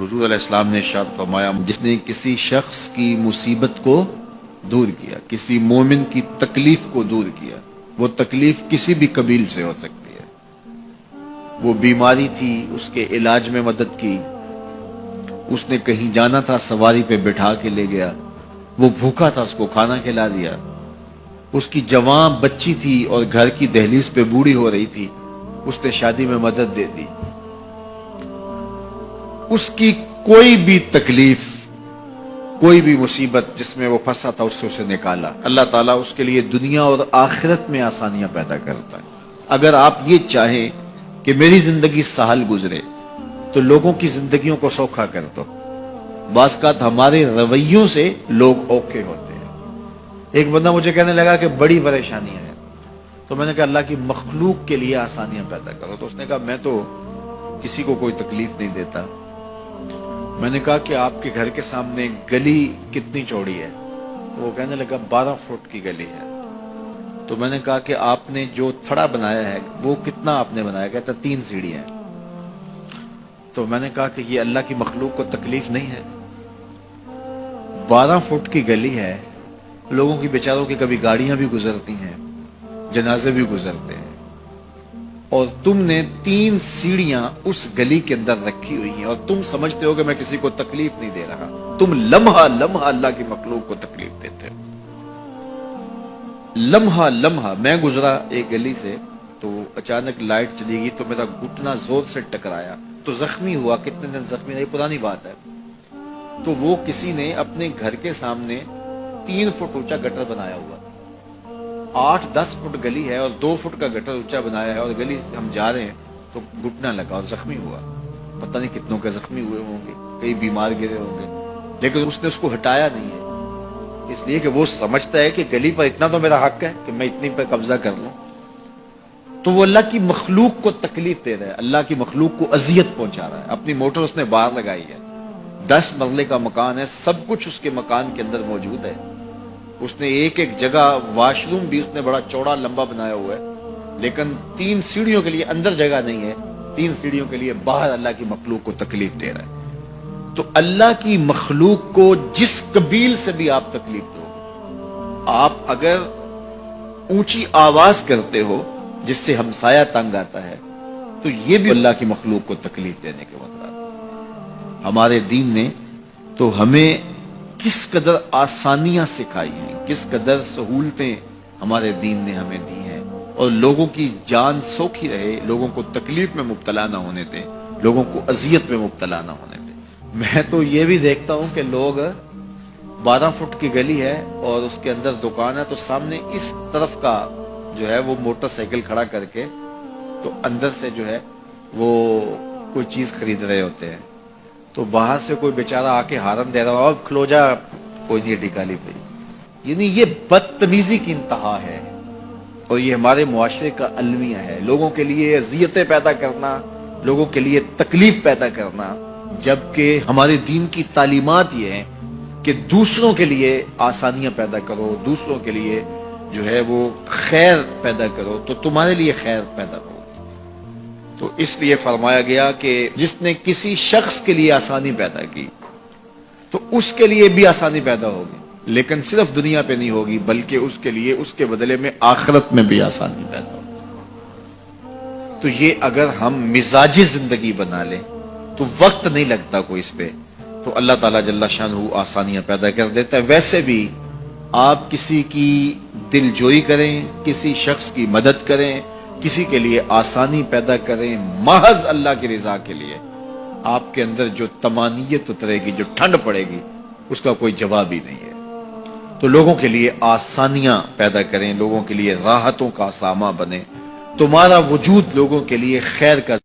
حضور علیہ السلام نے ارشاد فرمایا، جس نے کسی شخص کی مصیبت کو دور کیا، کسی مومن کی تکلیف کو دور کیا، وہ تکلیف کسی بھی قبیل سے ہو سکتی ہے، وہ بیماری تھی اس کے علاج میں مدد کی، اس نے کہیں جانا تھا سواری پہ بٹھا کے لے گیا، وہ بھوکا تھا اس کو کھانا کھلا دیا، اس کی جوان بچی تھی اور گھر کی دہلیز پہ بوڑھی ہو رہی تھی، اس نے شادی میں مدد دے دی، اس کی کوئی بھی تکلیف، کوئی بھی مصیبت جس میں وہ پھنسا تھا اس سے اسے نکالا۔ اللہ تعالیٰ اس کے لیے دنیا اور آخرت میں آسانیاں پیدا کرتا ہے۔ اگر آپ یہ چاہیں کہ میری زندگی سہل گزرے تو لوگوں کی زندگیوں کو سوکھا کر دو۔ بعض اوقات ہمارے رویوں سے لوگ اوکے ہوتے ہیں۔ ایک بندہ مجھے کہنے لگا کہ بڑی پریشانیاں ہیں، تو میں نے کہا اللہ کی مخلوق کے لیے آسانیاں پیدا کرو۔ تو اس نے کہا میں تو کسی کو کوئی تکلیف نہیں دیتا۔ میں نے کہا کہ آپ کے گھر کے سامنے گلی کتنی چوڑی ہے؟ تو وہ کہنے لگا 12 فٹ کی گلی ہے۔ تو میں نے کہا کہ آپ نے جو تھڑا بنایا ہے وہ کتنا آپ نے بنایا؟ کہتا 3 سیڑھیاں ہیں۔ تو میں نے کہا کہ یہ اللہ کی مخلوق کو تکلیف نہیں ہے؟ 12 فٹ کی گلی ہے، لوگوں کی بیچاروں کی کبھی گاڑیاں بھی گزرتی ہیں، جنازے بھی گزرتے ہیں، اور تم نے 3 سیڑھیاں اس گلی کے اندر رکھی ہوئی ہیں، اور تم سمجھتے ہو کہ میں کسی کو تکلیف نہیں دے رہا۔ تم لمحہ لمحہ اللہ کی مخلوق کو تکلیف دیتے ہو۔ لمحہ لمحہ میں گزرا ایک گلی سے تو اچانک لائٹ چلی گئی تو میرا گھٹنا زور سے ٹکرایا تو زخمی ہوا۔ کتنے دن زخمی نہیں، پرانی بات ہے۔ تو وہ کسی نے اپنے گھر کے سامنے 3 فٹ اونچا گٹر بنایا ہوا تھا۔ 8-10 فٹ گلی ہے اور 2 فٹ کا گٹر اونچا بنایا ہے، اور گلی سے ہم جا رہے ہیں تو گھٹنا لگا اور زخمی ہوا۔ پتہ نہیں کتنوں کے زخمی ہوئے ہوں گے، کئی بیمار گرے ہوں گے، لیکن اس نے اس کو ہٹایا نہیں ہے، اس لیے کہ وہ سمجھتا ہے کہ گلی پر اتنا تو میرا حق ہے کہ میں اتنی پہ قبضہ کر لوں۔ تو وہ اللہ کی مخلوق کو تکلیف دے رہا ہے، اللہ کی مخلوق کو اذیت پہنچا رہا ہے۔ اپنی موٹر اس نے باہر لگائی ہے، 10 مرلے کا مکان ہے، سب کچھ اس کے مکان کے اندر موجود ہے۔ اس نے ایک ایک جگہ واش روم بھی اس نے بڑا چوڑا لمبا بنایا ہوا ہے، لیکن 3 سیڑھیوں کے لیے اندر جگہ نہیں ہے، 3 سیڑھیوں کے لیے باہر اللہ کی مخلوق کو تکلیف دے رہا ہے۔ تو اللہ کی مخلوق کو جس قبیل سے بھی آپ تکلیف دو، آپ اگر اونچی آواز کرتے ہو جس سے ہمسایہ تنگ آتا ہے، تو یہ بھی اللہ کی مخلوق کو تکلیف دینے کے مطلب۔ ہمارے دین نے تو ہمیں کس قدر آسانیاں سکھائی ہیں، کس قدر سہولتیں ہمارے دین نے ہمیں دی ہیں، اور لوگوں کی جان سوکھی رہے، لوگوں کو تکلیف میں مبتلا نہ ہونے دیں، لوگوں کو اذیت میں مبتلا نہ ہونے دیں۔ میں تو یہ بھی دیکھتا ہوں کہ لوگ 12 فٹ کی گلی ہے اور اس کے اندر دکان ہے، تو سامنے اس طرف کا جو ہے وہ موٹر سائیکل کھڑا کر کے تو اندر سے جو ہے وہ کوئی چیز خرید رہے ہوتے ہیں، تو باہر سے کوئی بیچارہ آ کے ہارن دے رہا ہو، اور کھلو جا، کوئی نہیں ٹکالی پہ۔ یعنی یہ بدتمیزی کی انتہا ہے، اور یہ ہمارے معاشرے کا المیہ ہے، لوگوں کے لیے اذیتیں پیدا کرنا، لوگوں کے لیے تکلیف پیدا کرنا، جبکہ ہمارے دین کی تعلیمات یہ ہیں کہ دوسروں کے لیے آسانیاں پیدا کرو، دوسروں کے لیے جو ہے وہ خیر پیدا کرو تو تمہارے لیے خیر پیدا ہوگی۔ تو اس لیے فرمایا گیا کہ جس نے کسی شخص کے لیے آسانی پیدا کی تو اس کے لیے بھی آسانی پیدا ہوگی، لیکن صرف دنیا پہ نہیں ہوگی بلکہ اس کے لیے اس کے بدلے میں آخرت میں بھی آسانی پیدا ہوگی۔ تو یہ اگر ہم مزاجی زندگی بنا لیں تو وقت نہیں لگتا کوئی اس پہ، تو اللہ تعالیٰ جل شانہ آسانیاں پیدا کر دیتا ہے۔ ویسے بھی آپ کسی کی دل جوئی کریں، کسی شخص کی مدد کریں، کسی کے لیے آسانی پیدا کریں محض اللہ کی رضا کے لیے، آپ کے اندر جو طمانینت اترے گی، جو ٹھنڈ پڑے گی، اس کا کوئی جواب ہی نہیں ہے۔ تو لوگوں کے لیے آسانیاں پیدا کریں، لوگوں کے لیے راحتوں کا سامان بنے، تمہارا وجود لوگوں کے لیے خیر کا